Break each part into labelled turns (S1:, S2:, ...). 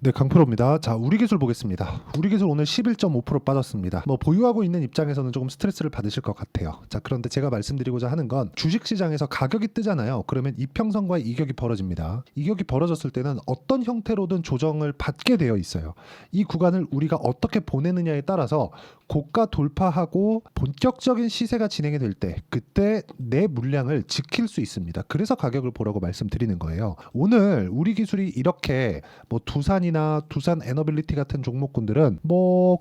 S1: 네, 강프로입니다. 자, 우리기술 보겠습니다. 우리기술 오늘 11.5% 빠졌습니다. 보유하고 있는 입장에서는 조금 스트레스를 받으실 것 같아요. 자, 그런데 제가 말씀드리고자 하는 건 주식시장에서 가격이 뜨잖아요. 그러면 이평선과 이격이 벌어집니다. 이격이 벌어졌을 때는 어떤 형태로든 조정을 받게 되어 있어요. 이 구간을 우리가 어떻게 보내느냐에 따라서 고가 돌파하고 본격적인 시세가 진행이 될 때 그때 내 물량을 지킬 수 있습니다. 그래서 가격을 보라고 말씀드리는 거예요. 오늘 우리기술이 이렇게 두산이나 두산 에너빌리티 같은 종목군들은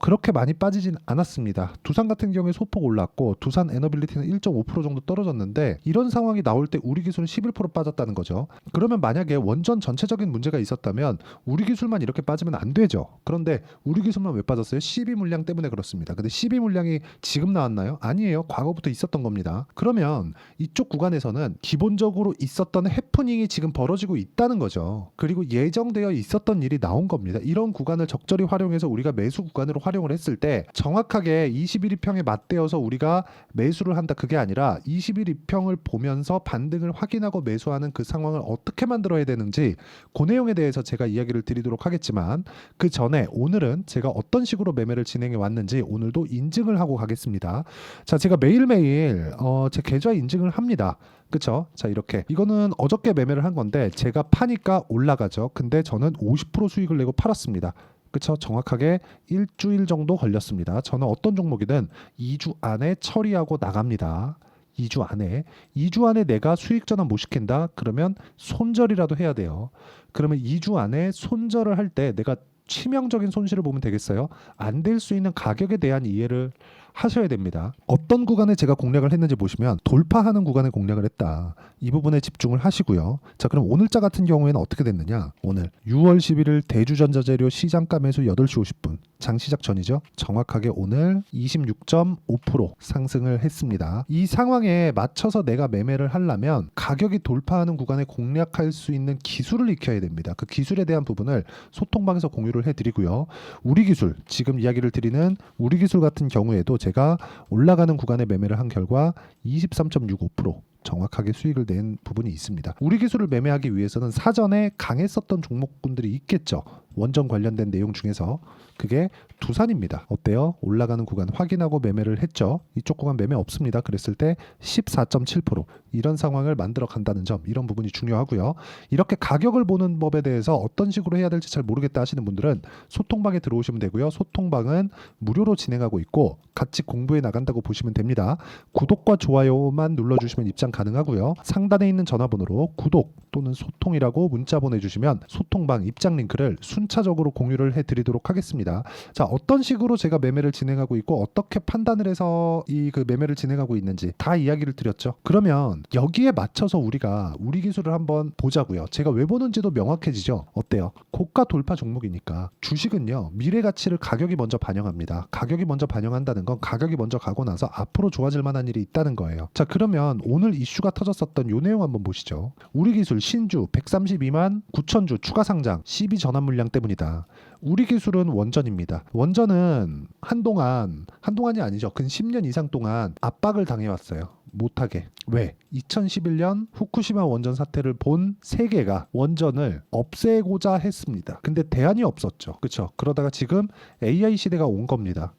S1: 그렇게 많이 빠지진 않았습니다. 두산 같은 경우에 소폭 올랐고 두산 에너빌리티는 1.5% 정도 떨어졌는데 이런 상황이 나올 때 우리기술은 11% 빠졌다는 거죠. 그러면 만약에 원전 전체적인 문제가 있었다면 우리기술만 이렇게 빠지면 안 되죠. 그런데 우리기술만 왜 빠졌어요? 12 물량 때문에 그렇습니다. 근데 12 물량이 지금 나왔나요? 아니에요. 과거부터 있었던 겁니다. 그러면 이쪽 구간에서는 기본적으로 있었던 해프닝이 지금 벌어지고 있다는 거죠. 그리고 예정되어 있었던 일이 나온 겁니다. 이런 구간을 적절히 활용해서 우리가 매수 구간으로 활용을 했을 때 정확하게 21일평에 맞대어서 우리가 매수를 한다, 그게 아니라 21일평을 보면서 반등을 확인하고 매수하는 그 상황을 어떻게 만들어야 되는지 그 내용에 대해서 제가 이야기를 드리도록 하겠지만, 그 전에 오늘은 제가 어떤 식으로 매매를 진행해 왔는지 오늘도 인증을 하고 가겠습니다. 자, 제가 매일매일 제 계좌 인증을 합니다. 그쵸? 자, 이렇게 이거는 어저께 매매를 한 건데 제가 파니까 올라가죠. 근데 저는 50% 수익을 내고 팔았습니다. 그쵸? 정확하게 일주일 정도 걸렸습니다. 저는 어떤 종목이든 2주 안에 처리하고 나갑니다. 2주 안에 내가 수익 전환 못 시킨다? 그러면 손절이라도 해야 돼요. 그러면 2주 안에 손절을 할 때 내가 치명적인 손실을 보면 되겠어요? 안 될 수 있는 가격에 대한 이해를 하셔야 됩니다. 어떤 구간에 제가 공략을 했는지 보시면 돌파하는 구간에 공략을 했다. 이 부분에 집중을 하시고요. 자, 그럼 오늘자 같은 경우에는 어떻게 됐느냐? 오늘 6월 11일 대주전자재료 시장가 매수 8시 50분 장시작 전이죠. 정확하게 오늘 26.5% 상승을 했습니다. 이 상황에 맞춰서 내가 매매를 하려면 가격이 돌파하는 구간에 공략할 수 있는 기술을 익혀야 됩니다. 그 기술에 대한 부분을 소통방에서 공유를 해드리고요. 우리기술, 지금 이야기를 드리는 우리기술 같은 경우에도 제가 올라가는 구간에 매매를 한 결과 23.65% 정확하게 수익을 낸 부분이 있습니다. 우리기술을 매매하기 위해서는 사전에 강했었던 종목군들이 있겠죠. 원전 관련된 내용 중에서 그게 두산입니다. 어때요? 올라가는 구간 확인하고 매매를 했죠. 이쪽 구간 매매 없습니다. 그랬을 때 14.7% 이런 상황을 만들어 간다는 점, 이런 부분이 중요하고요. 이렇게 가격을 보는 법에 대해서 어떤 식으로 해야 될지 잘 모르겠다 하시는 분들은 소통방에 들어오시면 되고요. 소통방은 무료로 진행하고 있고 같이 공부해 나간다고 보시면 됩니다. 구독과 좋아요만 눌러주시면 입장 가능하고요. 상단에 있는 전화번호로 구독 또는 소통이라고 문자 보내주시면 소통방 입장 링크를 순차적으로 공유를 해드리도록 하겠습니다. 자, 어떤 식으로 제가 매매를 진행하고 있고 어떻게 판단을 해서 그 매매를 진행하고 있는지 다 이야기를 드렸죠. 그러면 여기에 맞춰서 우리가 우리 기술을 한번 보자고요. 제가 왜 보는지도 명확해지죠. 어때요? 고가 돌파 종목이니까 주식은요, 미래 가치를 가격이 먼저 반영합니다. 가격이 먼저 반영한다는 건 가격이 먼저 가고 나서 앞으로 좋아질 만한 일이 있다는 거예요. 자, 그러면 오늘 이슈가 터졌었던 요 내용 한번 보시죠. 우리 기술 신주 132만 9천 주 추가 상장 12 전환 물량 때문이다. 우리 기술은 원전입니다. 원전은 한동안이 아니죠. 근 10년 이상 동안 압박을 당해왔어요. 못하게. 왜? 2011년 후쿠시마 원전 사태를 본 세계가 원전을 없애고자 했습니다. 근데 대안이 없었죠. 그렇죠? 그러다가 지금 AI 시대가 온 겁니다.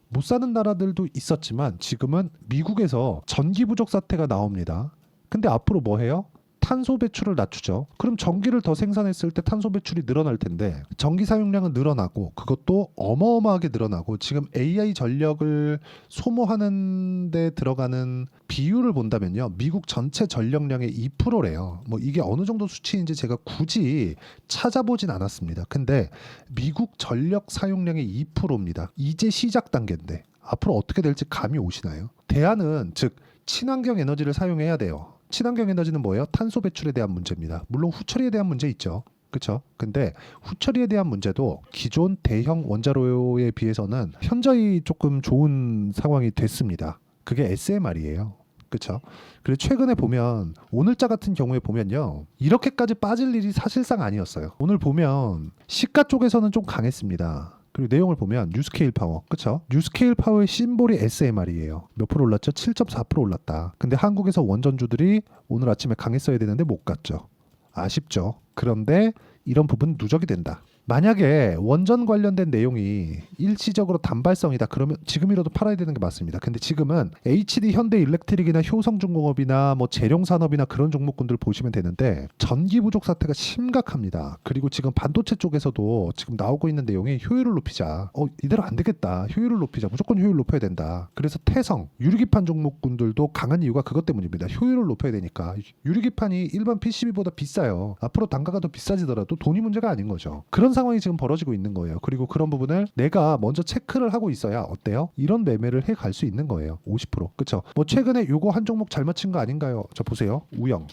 S1: 못 사는 나라들도 있었지만 지금은 미국에서 전기 부족 사태가 나옵니다. 근데 앞으로 뭐 해요? 탄소 배출을 낮추죠. 그럼 전기를 더 생산했을 때 탄소 배출이 늘어날 텐데 전기 사용량은 늘어나고 그것도 어마어마하게 늘어나고 지금 AI 전력을 소모하는 데 들어가는 비율을 본다면요. 미국 전체 전력량의 2%래요. 이게 어느 정도 수치인지 제가 굳이 찾아보진 않았습니다. 근데 미국 전력 사용량의 2%입니다. 이제 시작 단계인데 앞으로 어떻게 될지 감이 오시나요? 대안은 즉 친환경 에너지를 사용해야 돼요. 친환경 에너지는 뭐예요? 탄소 배출에 대한 문제입니다. 물론 후처리에 대한 문제 있죠. 그렇죠? 근데 후처리에 대한 문제도 기존 대형 원자로에 비해서는 현저히 조금 좋은 상황이 됐습니다. 그게 SMR이에요. 그렇죠? 그리고 최근에 보면 오늘자 같은 경우에 보면요, 이렇게까지 빠질 일이 사실상 아니었어요. 오늘 보면 시가 쪽에서는 좀 강했습니다. 그리고 내용을 보면 뉴스케일 파워, 그쵸? 뉴스케일 파워의 심볼이 SMR이에요. 몇 프로 올랐죠? 7.4% 올랐다. 근데 한국에서 원전주들이 오늘 아침에 강했어야 되는데 못 갔죠. 아쉽죠. 그런데 이런 부분 누적이 된다. 만약에 원전 관련된 내용이 일시적으로 단발성이다 그러면 지금이라도 팔아야 되는 게 맞습니다. 근데 지금은 HD 현대일렉트릭이나 효성중공업이나 뭐 재룡산업이나 그런 종목군들 보시면 되는데 전기 부족 사태가 심각합니다. 그리고 지금 반도체 쪽에서도 지금 나오고 있는 내용이 효율을 높이자. 이대로 안 되겠다. 효율을 높이자. 무조건 효율을 높여야 된다. 그래서 태성, 유리기판 종목군들도 강한 이유가 그것 때문입니다. 효율을 높여야 되니까. 유리기판이 일반 PCB보다 비싸요. 앞으로 단가가 더 비싸지더라도 돈이 문제가 아닌 거죠. 그런 상황이 지금 벌어지고 있는 거예요. 그리고 그런 부분을 내가 먼저 체크를 하고 있어야 어때요? 이런 매매를 해 갈 수 있는 거예요. 50%. 그쵸? 뭐 최근에 요거 한 종목 잘 맞힌 거 아닌가요? 저 보세요. 우양,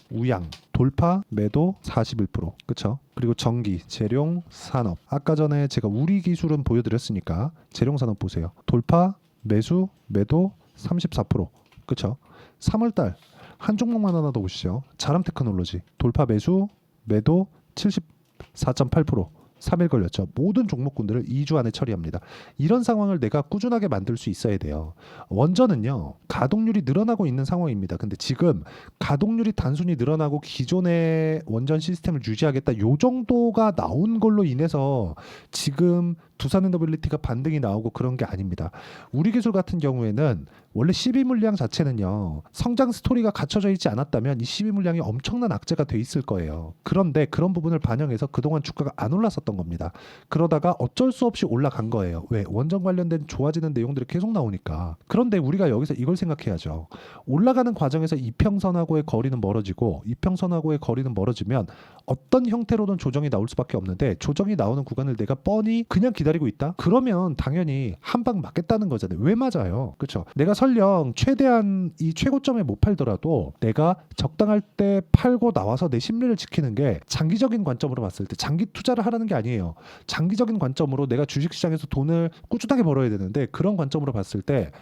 S1: 돌파, 매도 41%. 그쵸? 그리고 전기, 재룡, 산업. 아까 전에 제가 우리 기술은 보여드렸으니까 재룡 산업 보세요. 돌파, 매수, 매도 34%. 그쵸? 3월달 한 종목만 하나 더 보시죠. 자람 테크놀로지. 돌파, 매수, 매도 74.8%. 3일 걸렸죠. 모든 종목군들을 2주 안에 처리합니다. 이런 상황을 내가 꾸준하게 만들 수 있어야 돼요. 원전은요. 가동률이 늘어나고 있는 상황입니다. 근데 지금 가동률이 단순히 늘어나고 기존의 원전 시스템을 유지하겠다. 요 정도가 나온 걸로 인해서 지금 두산엔더빌리티가 반등이 나오고 그런 게 아닙니다. 우리 기술 같은 경우에는 원래 12 물량 자체는요. 성장 스토리가 갖춰져 있지 않았다면 이 12 물량이 엄청난 악재가 돼 있을 거예요. 그런데 그런 부분을 반영해서 그동안 주가가 안 올랐었던 겁니다. 그러다가 어쩔 수 없이 올라간 거예요. 왜? 원전 관련된 좋아지는 내용들이 계속 나오니까. 그런데 우리가 여기서 이걸 생각해야죠. 올라가는 과정에서 이평선하고의 거리는 멀어지고 이평선하고의 거리는 멀어지면 어떤 형태로든 조정이 나올 수밖에 없는데 조정이 나오는 구간을 내가 뻔히 그냥 기다리고 있다? 그러면 당연히 한 방 맞겠다는 거잖아요. 왜 맞아요? 그렇죠? 내가 설령 최대한 이 최고점에 못 팔더라도 내가 적당할 때 팔고 나와서 내 심리를 지키는 게 장기적인 관점으로 봤을 때 장기 투자를 하라는 게 아니에요. 장기적인 관점으로 내가 주식시장에서 돈을 꾸준하게 벌어야 되는데 그런 관점으로 봤을 때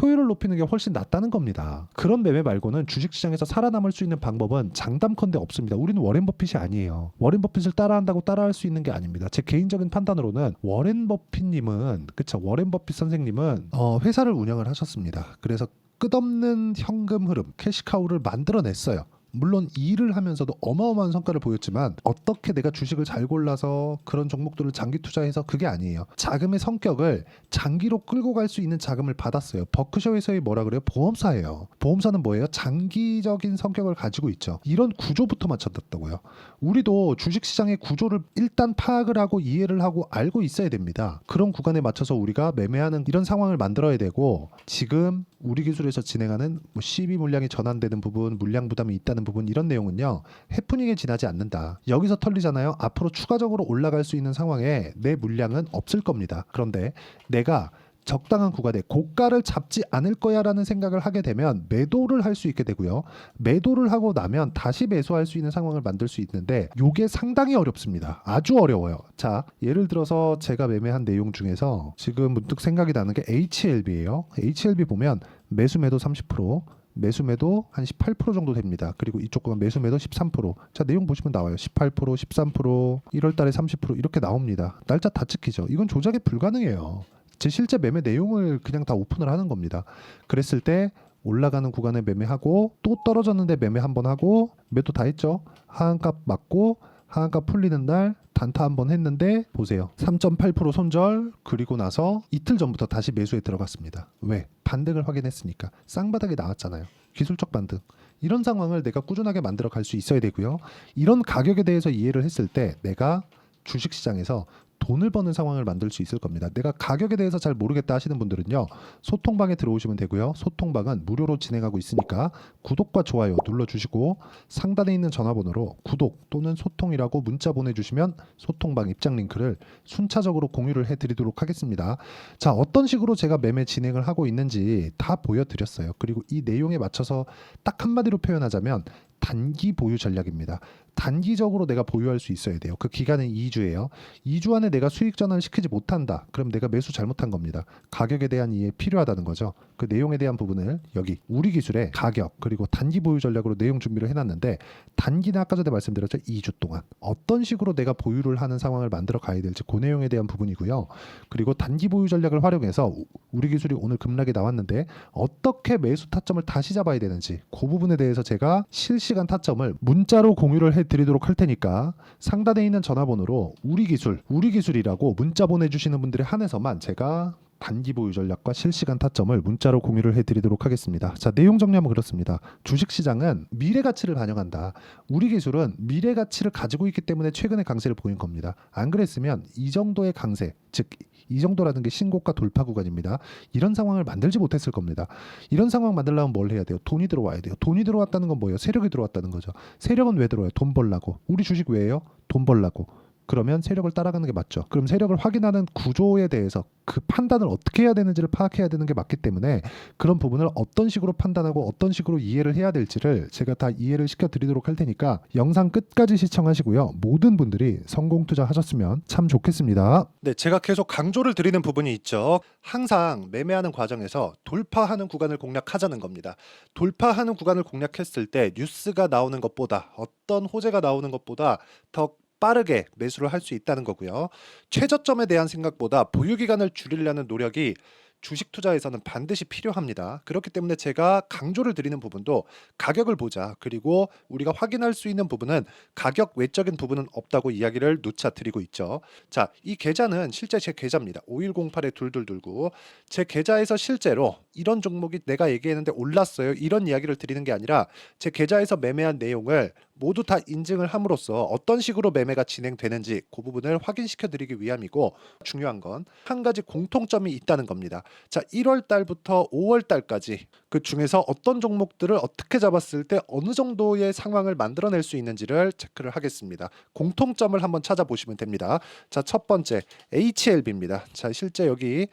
S1: 효율을 높이는 게 훨씬 낫다는 겁니다. 그런 매매 말고는 주식시장에서 살아남을 수 있는 방법은 장담컨대 없습니다. 우리는 워렌 버핏이 아니에요. 워렌 버핏을 따라한다고 따라할 수 있는 게 아닙니다. 제 개인적인 판단으로는 워렌 버핏님은 그쵸? 워렌 버핏 선생님은 회사를 운영을 하셨습니다. 그래서 끝없는 현금 흐름, 캐시카우를 만들어냈어요. 물론 일을 하면서도 어마어마한 성과를 보였지만 어떻게 내가 주식을 잘 골라서 그런 종목들을 장기 투자해서 그게 아니에요. 자금의 성격을 장기로 끌고 갈 수 있는 자금을 받았어요. 버크셔에서의 뭐라 그래요? 보험사예요. 보험사는 뭐예요? 장기적인 성격을 가지고 있죠. 이런 구조부터 맞췄다고요. 우리도 주식시장의 구조를 일단 파악을 하고 이해를 하고 알고 있어야 됩니다. 그런 구간에 맞춰서 우리가 매매하는 이런 상황을 만들어야 되고 지금 우리 기술에서 진행하는 12 물량이 전환되는 부분, 물량 부담이 있다는 부분 이런 내용은요. 해프닝에 지나지 않는다. 여기서 털리잖아요. 앞으로 추가적으로 올라갈 수 있는 상황에 내 물량은 없을 겁니다. 그런데 내가 적당한 구간에 고가를 잡지 않을 거야 라는 생각을 하게 되면 매도를 할 수 있게 되고요. 매도를 하고 나면 다시 매수할 수 있는 상황을 만들 수 있는데 이게 상당히 어렵습니다. 아주 어려워요. 자, 예를 들어서 제가 매매한 내용 중에서 지금 문득 생각이 나는 게 HLB예요. HLB 보면 매수 매도 30%, 매수 매도 한 18% 정도 됩니다. 그리고 이쪽 거는 매수 매도 13%. 자, 내용 보시면 나와요. 18%, 13%, 1월 달에 30% 이렇게 나옵니다. 날짜 다 찍히죠. 이건 조작이 불가능해요. 제 실제 매매 내용을 그냥 다 오픈을 하는 겁니다. 그랬을 때 올라가는 구간에 매매하고 또 떨어졌는데 매매 한번 하고 매도 다 했죠. 하한값 맞고 하한값 풀리는 날 단타 한번 했는데 보세요. 3.8% 손절 그리고 나서 이틀 전부터 다시 매수에 들어갔습니다. 왜? 반등을 확인했으니까. 쌍바닥이 나왔잖아요. 기술적 반등. 이런 상황을 내가 꾸준하게 만들어 갈 수 있어야 되고요. 이런 가격에 대해서 이해를 했을 때 내가 주식시장에서 돈을 버는 상황을 만들 수 있을 겁니다. 내가 가격에 대해서 잘 모르겠다 하시는 분들은요. 소통방에 들어오시면 되고요. 소통방은 무료로 진행하고 있으니까 구독과 좋아요 눌러주시고 상단에 있는 전화번호로 구독 또는 소통이라고 문자 보내주시면 소통방 입장 링크를 순차적으로 공유를 해드리도록 하겠습니다. 자, 어떤 식으로 제가 매매 진행을 하고 있는지 다 보여드렸어요. 그리고 이 내용에 맞춰서 딱 한마디로 표현하자면 단기 보유 전략입니다. 단기적으로 내가 보유할 수 있어야 돼요. 그 기간은 2주예요. 2주 안에 내가 수익 전환을 시키지 못한다. 그럼 내가 매수 잘못한 겁니다. 가격에 대한 이해 필요하다는 거죠. 그 내용에 대한 부분을 여기 우리 기술의 가격 그리고 단기 보유 전략으로 내용 준비를 해놨는데 단기는 아까 전에 말씀드렸죠. 2주 동안 어떤 식으로 내가 보유를 하는 상황을 만들어 가야 될지 그 내용에 대한 부분이고요. 그리고 단기 보유 전략을 활용해서 우리 기술이 오늘 급락이 나왔는데 어떻게 매수 타점을 다시 잡아야 되는지 그 부분에 대해서 제가 실시 실시간 타점을 문자로 공유를 해드리도록 할 테니까 상단에 있는 전화번호로 우리기술이라고 문자 보내주시는 분들에 한해서만 제가 단기 보유 전략과 실시간 타점을 문자로 공유를 해드리도록 하겠습니다. 자, 내용 정리하면 그렇습니다. 주식시장은 미래 가치를 반영한다. 우리 기술은 미래 가치를 가지고 있기 때문에 최근에 강세를 보인 겁니다. 안 그랬으면 이 정도의 강세, 즉 이 정도라는 게 신고가 돌파 구간입니다. 이런 상황을 만들지 못했을 겁니다. 이런 상황 만들려면 뭘 해야 돼요? 돈이 들어와야 돼요. 돈이 들어왔다는 건 뭐예요? 세력이 들어왔다는 거죠. 세력은 왜 들어와요? 돈 벌라고. 우리 주식 왜예요? 돈 벌라고. 그러면 세력을 따라가는 게 맞죠. 그럼 세력을 확인하는 구조에 대해서 그 판단을 어떻게 해야 되는지를 파악해야 되는 게 맞기 때문에 그런 부분을 어떤 식으로 판단하고 어떤 식으로 이해를 해야 될지를 제가 다 이해를 시켜드리도록 할 테니까 영상 끝까지 시청하시고요. 모든 분들이 성공 투자하셨으면 참 좋겠습니다. 네, 제가 계속 강조를 드리는 부분이 있죠. 항상 매매하는 과정에서 돌파하는 구간을 공략하자는 겁니다. 돌파하는 구간을 공략했을 때 뉴스가 나오는 것보다 어떤 호재가 나오는 것보다 더 빠르게 매수를 할 수 있다는 거고요. 최저점에 대한 생각보다 보유 기간을 줄이려는 노력이 주식 투자에서는 반드시 필요합니다. 그렇기 때문에 제가 강조를 드리는 부분도 가격을 보자. 그리고 우리가 확인할 수 있는 부분은 가격 외적인 부분은 없다고 이야기를 누차 드리고 있죠. 자, 이 계좌는 실제 제 계좌입니다. 5108-2229. 제 계좌에서 실제로 이런 종목이 내가 얘기했는데 올랐어요. 이런 이야기를 드리는 게 아니라 제 계좌에서 매매한 내용을 모두 다 인증을 함으로써 어떤 식으로 매매가 진행되는지 그 부분을 확인시켜 드리기 위함이고, 중요한 건 한 가지 공통점이 있다는 겁니다. 자, 1월 달부터 5월 달까지 그 중에서 어떤 종목들을 어떻게 잡았을 때 어느 정도의 상황을 만들어낼 수 있는지를 체크를 하겠습니다. 공통점을 한번 찾아보시면 됩니다. 자, 첫 번째 HLB입니다. 자, 실제 여기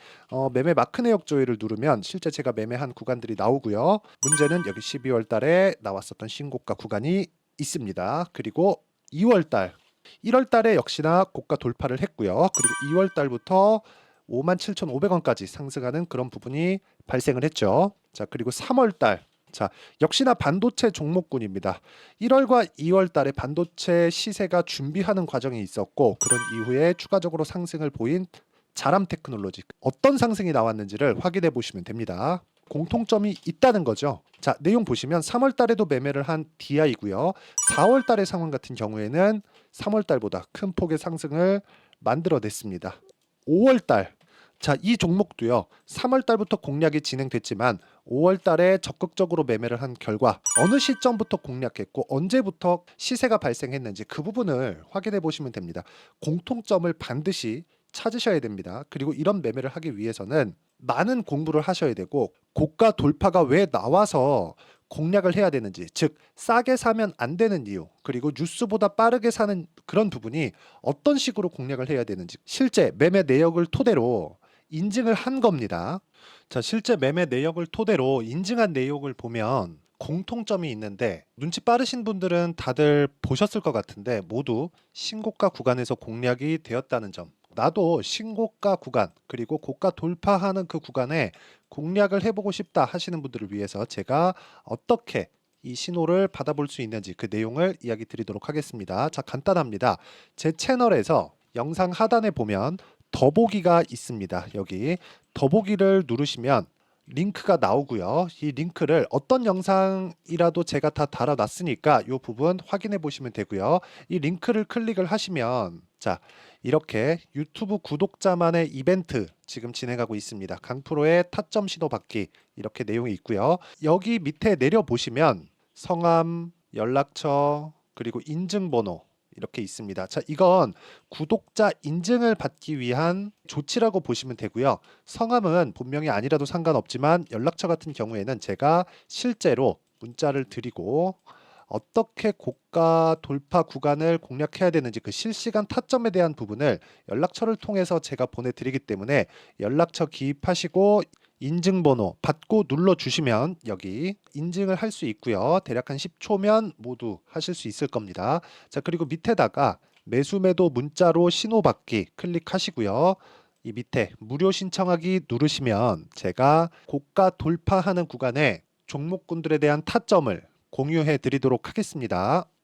S1: 매매 마크 내역 조회를 누르면 실제 제가 매매한 구간들이 나오고요. 문제는 여기 12월 달에 나왔었던 신고가 구간이 있습니다. 그리고 2월 달, 1월 달에 역시나 고가 돌파를 했고요. 그리고 2월 달부터 57,500원까지 상승하는 그런 부분이 발생을 했죠. 자, 그리고 3월 달, 자, 역시나 반도체 종목군입니다. 1월과 2월 달에 반도체 시세가 준비하는 과정이 있었고, 그런 이후에 추가적으로 상승을 보인 자람 테크놀로지, 어떤 상승이 나왔는지를 확인해 보시면 됩니다. 공통점이 있다는 거죠. 자, 내용 보시면 3월 달에도 매매를 한 DI고요. 4월 달의 상황 같은 경우에는 3월 달보다 큰 폭의 상승을 만들어냈습니다. 5월 달, 자, 이 종목도요. 3월 달부터 공략이 진행됐지만 5월 달에 적극적으로 매매를 한 결과 어느 시점부터 공략했고 언제부터 시세가 발생했는지 그 부분을 확인해 보시면 됩니다. 공통점을 반드시 찾으셔야 됩니다. 그리고 이런 매매를 하기 위해서는 많은 공부를 하셔야 되고, 고가 돌파가 왜 나와서 공략을 해야 되는지, 즉 싸게 사면 안 되는 이유, 그리고 뉴스보다 빠르게 사는 그런 부분이 어떤 식으로 공략을 해야 되는지 실제 매매 내역을 토대로 인증을 한 겁니다. 자, 실제 매매 내역을 토대로 인증한 내용을 보면 공통점이 있는데, 눈치 빠르신 분들은 다들 보셨을 것 같은데 모두 신고가 구간에서 공략이 되었다는 점, 나도 신고가 구간 그리고 고가 돌파하는 그 구간에 공략을 해보고 싶다 하시는 분들을 위해서 제가 어떻게 이 신호를 받아볼 수 있는지 그 내용을 이야기 드리도록 하겠습니다. 자, 간단합니다. 제 채널에서 영상 하단에 보면 더보기가 있습니다. 여기 더보기를 누르시면 링크가 나오고요. 이 링크를 어떤 영상이라도 제가 다 달아놨으니까 이 부분 확인해 보시면 되고요. 이 링크를 클릭을 하시면, 자, 이렇게 유튜브 구독자만의 이벤트 지금 진행하고 있습니다. 강프로의 타점 신호 받기, 이렇게 내용이 있고요. 여기 밑에 내려 보시면 성함, 연락처, 그리고 인증번호 이렇게 있습니다. 자, 이건 구독자 인증을 받기 위한 조치라고 보시면 되고요. 성함은 본명이 아니라도 상관없지만 연락처 같은 경우에는 제가 실제로 문자를 드리고 어떻게 고가 돌파 구간을 공략해야 되는지 그 실시간 타점에 대한 부분을 연락처를 통해서 제가 보내드리기 때문에 연락처 기입하시고 인증번호 받고 눌러주시면 여기 인증을 할 수 있고요. 대략 한 10초면 모두 하실 수 있을 겁니다. 자, 그리고 밑에다가 매수 매도 문자로 신호받기 클릭하시고요. 이 밑에 무료 신청하기 누르시면 제가 고가 돌파하는 구간에 종목군들에 대한 타점을 공유해 드리도록 하겠습니다.